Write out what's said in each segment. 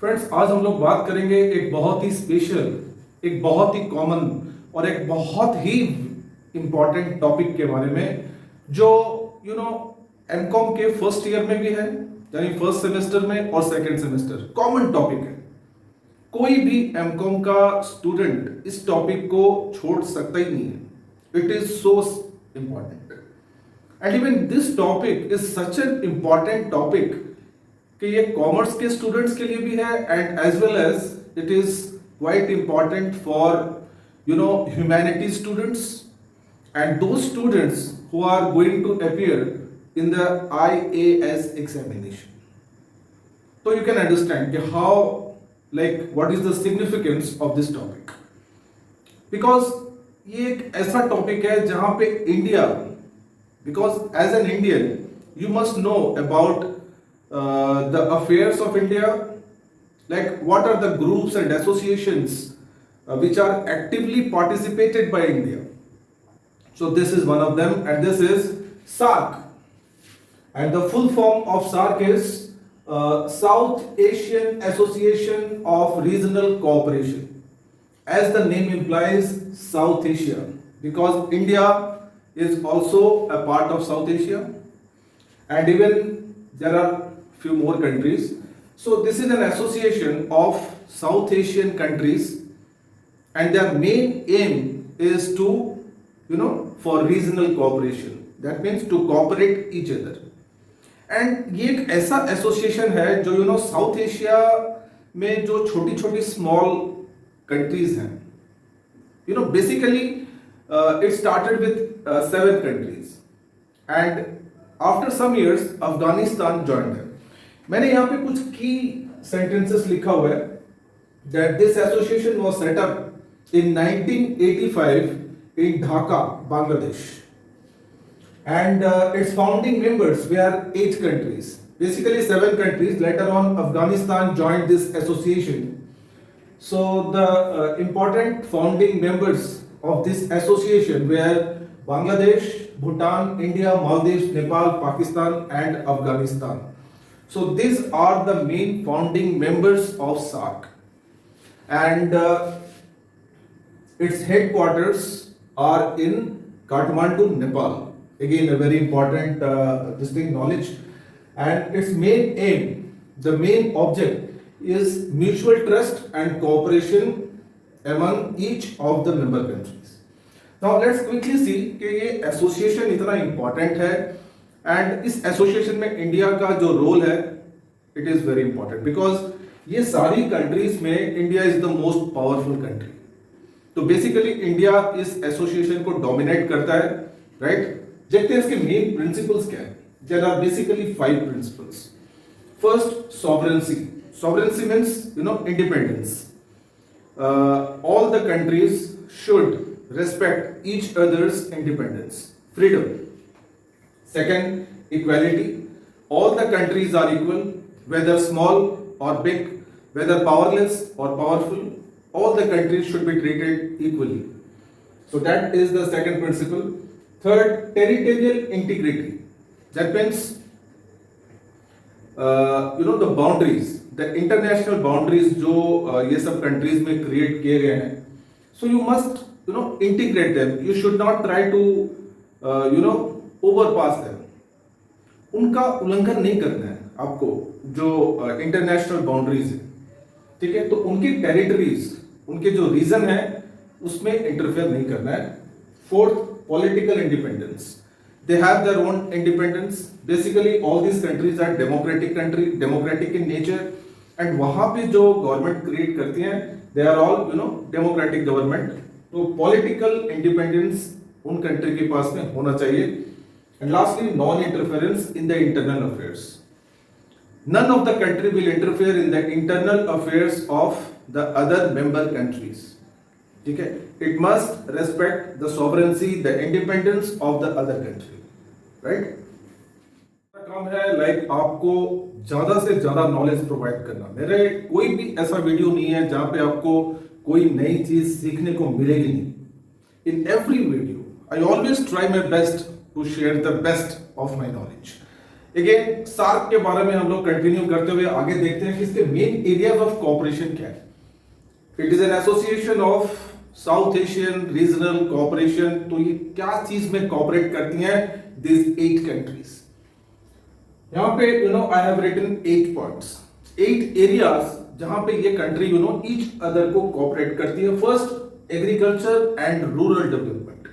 Friends, आज हम लोग बात करेंगे एक बहुत ही स्पेशल, एक बहुत ही कॉमन और एक बहुत ही इंपॉर्टेंट टॉपिक के बारे में जो एमकॉम के फर्स्ट ईयर में भी है, यानी फर्स्ट सेमेस्टर में और सेकंड सेमेस्टर कॉमन टॉपिक है। कोई भी एमकॉम का स्टूडेंट इस टॉपिक को छोड़ सकता ही नहीं है। It is so important and even this topic is such an important topic कि ये कॉमर्स के स्टूडेंट्स के लिए भी है and as well as it is quite important for humanity students and those students who are going to appear in the IAS examination. तो you can understand कि how what is the significance of this topic, because ये एक ऐसा topic है जहां पे India, because as an Indian you must know about the affairs of India, like what are the groups and associations which are actively participated by India. So this is one of them and this is SAARC, and the full form of SAARC is South Asian Association of Regional Cooperation. As the name implies, South Asia, because India is also a part of South Asia and even there are few more countries. So this is an association of South Asian countries and their main aim is to for regional cooperation, that means to cooperate each other. And ये एक ऐसा association है जो south Asia में जो छोटी छोटी small countries हैं, basically it started with 7 countries and after some years Afghanistan joined है। मैंने यहाँ पे कुछ की सेंटेंसेस लिखा हुआ है that this association was set up in 1985 in Dhaka, Bangladesh. And its founding members were 8 countries, basically 7 countries. Later on Afghanistan joined this association. So the important founding members of this association were Bangladesh, Bhutan, India, Maldives, Nepal, Pakistan and Afghanistan. So these are the main founding members of SAARC, and its headquarters are in Kathmandu, Nepal. Again, a very important knowledge, and its main aim, the main object is mutual trust and cooperation among each of the member countries. Now let's quickly see कि ये association इतना important है and इस association में India का जो role है it is very important because ये सारी कंट्रीज में India is the most powerful country. तो बेसिकली इंडिया इस एसोसिएशन को डोमिनेट करता है, राइट? देखते हैं इसके मेन प्रिंसिपल्स क्या है. There are basically 5 principles. First, sovereignty. Sovereignty means independence. All the countries should respect each other's independence, freedom. Second, equality. All the countries are equal, whether small or big, whether powerless or powerful. All the countries should be treated equally. So that is the second principle. Third, territorial integrity. That means the boundaries, the international boundaries जो ये सब countries में create किए गए हैं. So you must integrate them. You should not try to overpass them. उनका उल्लंघन नहीं करना है आपको, जो इंटरनेशनल बाउंड्रीज है, ठीक है? तो उनकी टेरिटरीज, उनके जो रीजन है उसमें इंटरफेयर नहीं करना है. Fourth, political independence. They have their own independence. Basically all this countries are democratic country, democratic in nature, and वहां पे जो गवर्नमेंट क्रिएट करती हैं they are all democratic government. तो पॉलिटिकल इंडिपेंडेंस उन कंट्री के पास में होना चाहिए. And lastly, non interference in the internal affairs. None of the country will interfere in the internal affairs of the other member countries. ठीक है? It must respect the sovereignty, the independence of the other country. Right? काम है आपको ज्यादा से ज्यादा knowledge provide करना. मेरे कोई भी ऐसा वीडियो नहीं है जहां पे आपको कोई नई चीज सीखने को मिलेगी नहीं. In every video, I always try my best to share the best of my knowledge. Again SAARC के बारे में हम लोग कंटिन्यू करते हुए आगे देखते हैं कि इसके मेन एरियाज ऑफ कोऑपरेशन क्या है। It is an association of south Asian regional cooperation. तो ये क्या चीज में कोऑपरेट करती हैं दिस 8 कंट्रीज। यहां पे I have written 8 points, 8 areas जहां पे ये कंट्री ईच अदर को कोऑपरेट करती है। First, agriculture and rural development,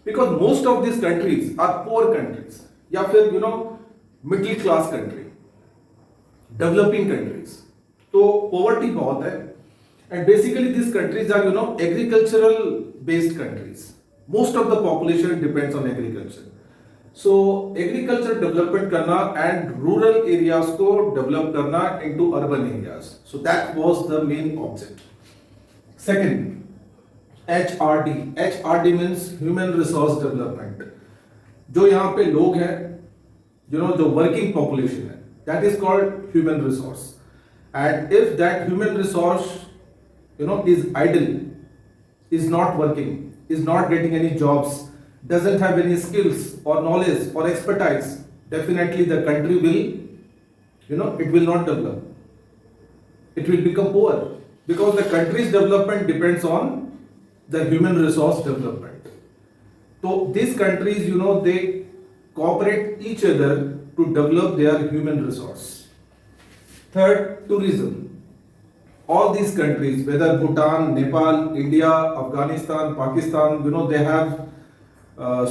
because most of this countries are poor countries या फिर middle class country, developing countries. तो पॉवर्टी बहुत है and basically this countries are agricultural based countries. Most of the population depends on agriculture. So agriculture development करना and rural areas को develop करना into urban areas. So that was the main object. Second, HRD। HRD means human resource development. जो यहाँ पे लोग हैं, जो working population है, that is called human resource. And if that human resource is idle, is not working, is not getting any jobs, doesn't have any skills or knowledge or expertise, definitely the country will, it will not develop. It will become poor because the country's development depends on the human resource development. So these countries, they cooperate each other to develop their human resource. Third, tourism. All these countries, whether Bhutan, Nepal, India, Afghanistan, Pakistan, they have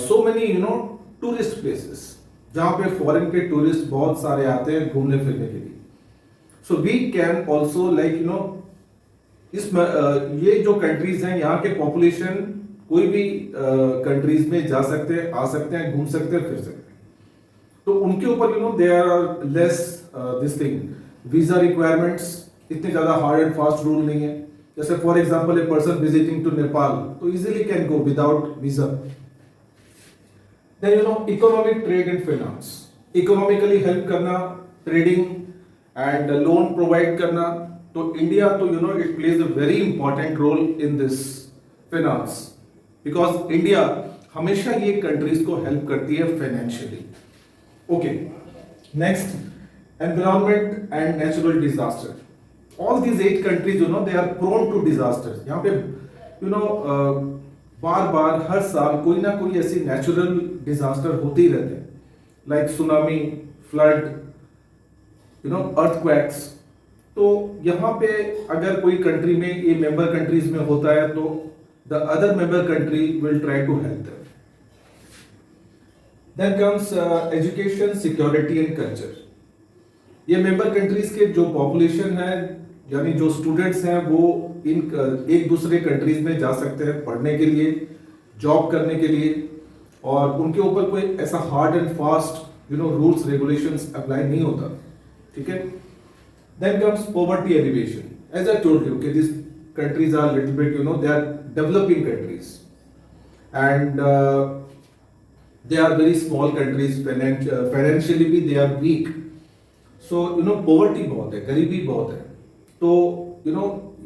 so many, tourist places, जहाँ पे foreign के tourist बहुत सारे आते हैं घूमने फिरने के लिए. So we can also ये जो कंट्रीज हैं, यहाँ के पॉपुलेशन कोई भी कंट्रीज में जा सकते हैं, आ सकते हैं, घूम सकते हैं, फिर सकते हैं. तो उनके ऊपर there are less this thing, visa requirements इतने ज्यादा हार्ड एंड फास्ट रूल नहीं है. जैसे for example a person visiting to Nepal तो easily can go without visa. Then economic trade and finance, economically help करना, ट्रेडिंग एंड लोन प्रोवाइड करना. तो India तो it plays a very important role in this finance because India हमेशा ये countries को help करती है financially. Okay, next, environment and natural disaster. All these 8 countries, they are prone to disasters. यहाँ पे बार हर साल कोई ना कोई ऐसी नेचुरल डिजास्टर होते ही रहते हैं, लाइक सुनामी, फ्लड, अर्थक्वेक्स. तो यहाँ पे अगर कोई कंट्री में, ये मेंबर कंट्रीज में होता है, तो the other member country will try to help them. Then comes education, security and culture. ये मेंबर कंट्रीज के जो पॉपुलेशन है, यानी जो स्टूडेंट्स हैं, वो एक दूसरे कंट्रीज में जा सकते हैं पढ़ने के लिए, जॉब करने के लिए, और उनके ऊपर कोई ऐसा hard and fast rules regulations apply नहीं होता. ठीक है. Then comes poverty alleviation. As I told you कि this countries are little bit they are developing countries and they are very small countries, financially भी they are weak. So poverty बहुत है, गरीबी बहुत है. तो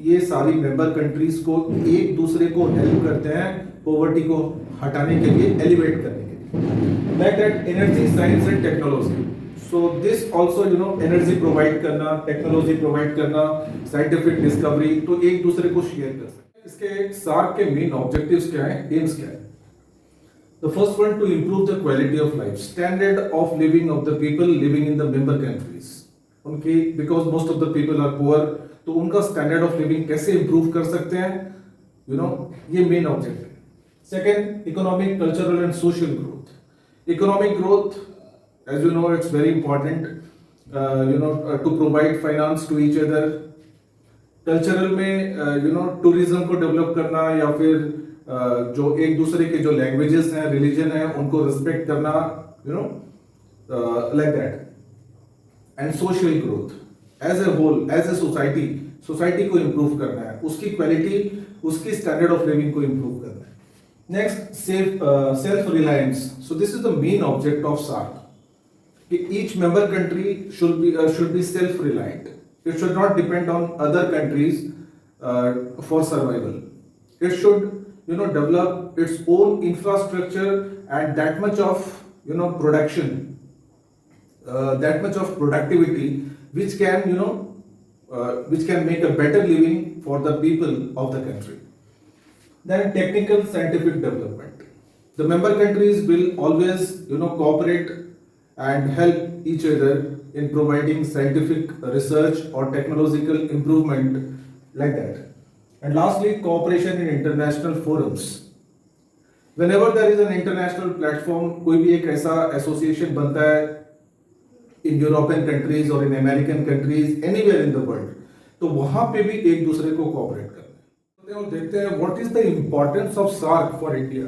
ये सारी मेंबर कंट्रीज को एक दूसरे को हेल्प करते हैं पॉवर्टी को हटाने के लिए, एलिवेट करने के लिए. Like that energy, science and technology. So this also energy provide करना, टेक्नोलॉजी प्रोवाइड करना, साइंटिफिक डिस्कवरी, तो एक दूसरे को शेयर कर सकते हैं. इसके सार्क के मेन ऑब्जेक्टिव्स क्या है, एम्स क्या है? The first one, to improve the quality of life, standard of living of the people living in the member countries. उनकी, because most of the people are poor, तो उनका standard of living कैसे improve कर सकते हैं, ये main object है. Second, economic, cultural and social growth. Economic growth, as you know, it's very important to provide finance to each other. Cultural में tourism को डेवलप करना, या फिर जो एक दूसरे के जो लैंग्वेजेस हैं, रिलीजन है, उनको रिस्पेक्ट करना, like that. And social growth, as a whole, as a society को इंप्रूव करना है, उसकी क्वालिटी, उसकी स्टैंडर्ड ऑफ लिविंग को इंप्रूव करना है. Next, self reliance. So this is the main object of SAARC, कि each member country should be self reliant. It should not depend on other countries for survival. It should develop its own infrastructure and that much of production that much of productivity, which can which can make a better living for the people of the country. Then technical scientific development. The member countries will always cooperate and help each other in providing scientific research or technological improvement like that. And lastly, cooperation in international forums. Whenever there is an international platform, कोई भी एक ऐसा association बनता है in European countries और in American countries anywhere in the world, तो वहां पे भी एक दूसरे को कोऑपरेट करते हैं और देखते हैं what is the importance of SAARC for India.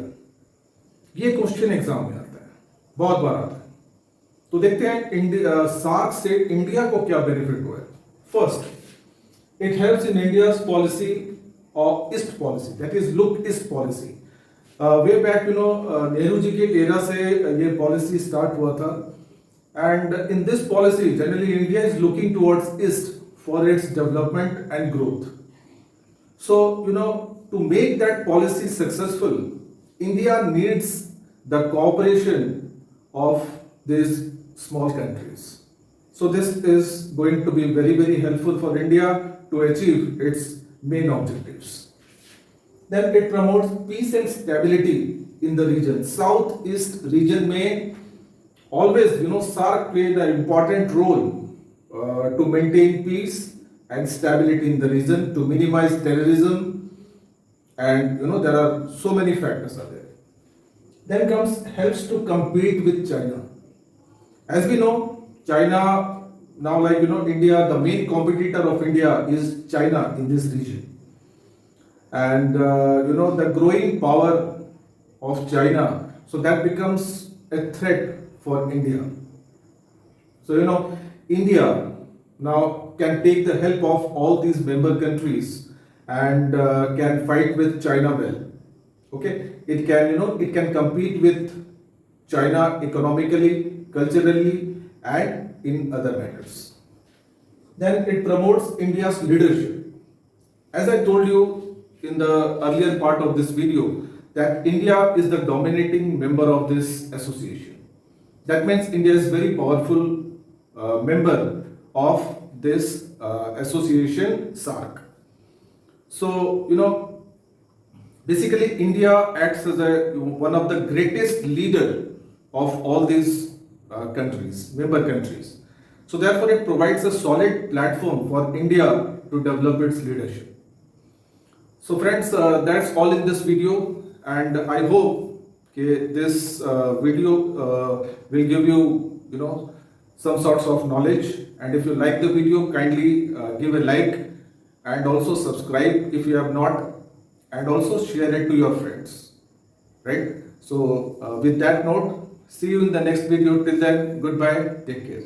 ये क्वेश्चन एग्जाम में आता है, बहुत बार आता है। तो देखते हैं सार्क से इंडिया को क्या बेनिफिट हुआ है। First, it helps in India's policy of east policy, that is look east policy. Way back Nehru ji के एरा से ये पॉलिसी स्टार्ट हुआ था, and in this policy generally India is looking towards east for its development and growth. So to make that policy successful, India needs the cooperation of these small countries. So this is going to be very, very helpful for India to achieve its main objectives. Then it promotes peace and stability in the region. Southeast region में always SAARC played an important role to maintain peace and stability in the region, to minimize terrorism, and there are so many factors are there. Then comes helps to compete with China. As we know, China now, like India, the main competitor of India is China in this region, and the growing power of China, so that becomes a threat for India. So India now can take the help of all these member countries and can fight with China well. Okay, it can compete with China economically, culturally, and in other matters. Then it promotes India's leadership. As I told you in the earlier part of this video, that India is the dominating member of this association. That means India is very powerful member of this association SAARC. So basically India acts as one of the greatest leader of all these countries, member countries. So therefore it provides a solid platform for India to develop its leadership. So friends, that's all in this video, and I hope this video will give you some sorts of knowledge. And if you like the video, kindly give a like and also subscribe if you have not, and also share it to your friends, right? So with that note, see you in the next video. Till then, goodbye, take care.